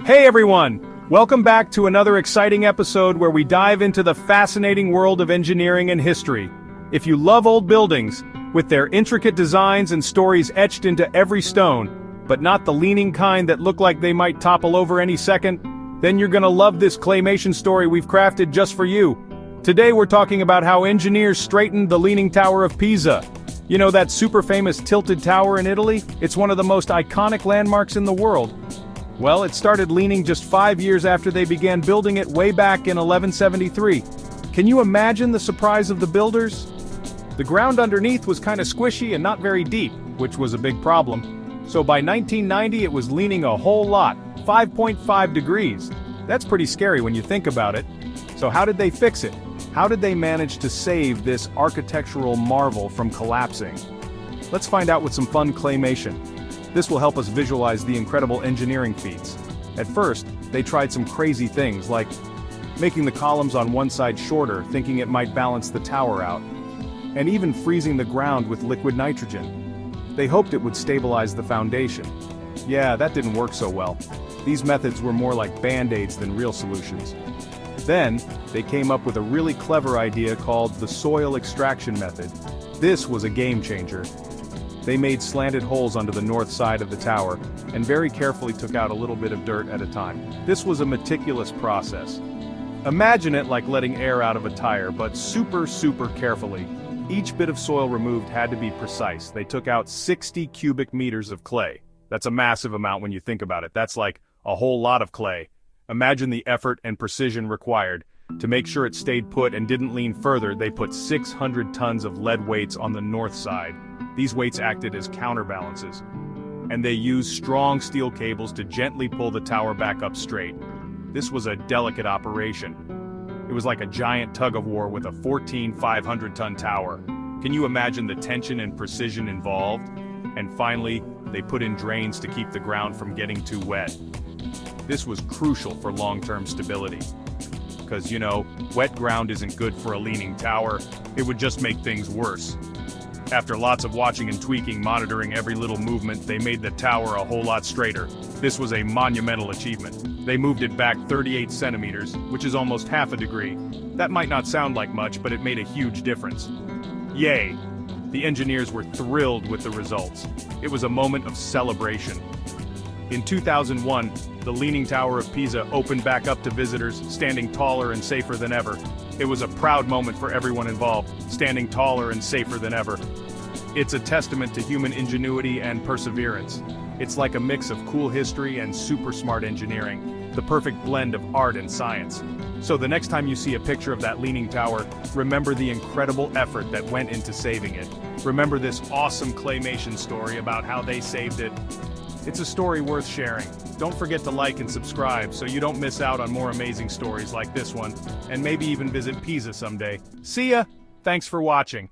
Hey everyone! Welcome back to another exciting episode where we dive into the fascinating world of engineering and history. If you love old buildings, with their intricate designs and stories etched into every stone, but not the leaning kind that look like they might topple over any second, then you're gonna love this claymation story we've crafted just for you. Today we're talking about how engineers straightened the Leaning Tower of Pisa. You know that super famous tilted tower in Italy? It's one of the most iconic landmarks in the world. Well, it started leaning just 5 years after they began building it way back in 1173. Can you imagine the surprise of the builders? The ground underneath was kind of squishy and not very deep, which was a big problem. So by 1990 it was leaning a whole lot, 5.5 degrees. That's pretty scary when you think about it. So how did they fix it? How did they manage to save this architectural marvel from collapsing? Let's find out with some fun claymation. This will help us visualize the incredible engineering feats. At first, they tried some crazy things like making the columns on one side shorter, thinking it might balance the tower out, and even freezing the ground with liquid nitrogen. They hoped it would stabilize the foundation. Yeah, that didn't work so well. These methods were more like band-aids than real solutions. Then, they came up with a really clever idea called the soil extraction method. This was a game changer. They made slanted holes under the north side of the tower, and very carefully took out a little bit of dirt at a time. This was a meticulous process. Imagine it like letting air out of a tire, but super carefully. Each bit of soil removed had to be precise. They took out 60 cubic meters of clay. That's a massive amount when you think about it. That's like a whole lot of clay. Imagine the effort and precision required. To make sure it stayed put and didn't lean further, they put 600 tons of lead weights on the north side. These weights acted as counterbalances, and they used strong steel cables to gently pull the tower back up straight. This was a delicate operation. It was like a giant tug-of-war with a 500-ton tower. Can you imagine the tension and precision involved? And finally, they put in drains to keep the ground from getting too wet. This was crucial for long-term stability. Because, you know, wet ground isn't good for a leaning tower. It would just make things worse. After lots of watching and tweaking, monitoring every little movement, they made the tower a whole lot straighter. This was a monumental achievement. They moved it back 38 centimeters, which is almost half a degree. That might not sound like much, but it made a huge difference. Yay! The engineers were thrilled with the results. It was a moment of celebration. In 2001, the Leaning Tower of Pisa opened back up to visitors, standing taller and safer than ever. It was a proud moment for everyone involved, standing taller and safer than ever. It's a testament to human ingenuity and perseverance. It's like a mix of cool history and super smart engineering, the perfect blend of art and science. So the next time you see a picture of that Leaning Tower, remember the incredible effort that went into saving it. Remember this awesome claymation story about how they saved it. It's a story worth sharing. Don't forget to like and subscribe so you don't miss out on more amazing stories like this one, and maybe even visit Pisa someday. See ya! Thanks for watching.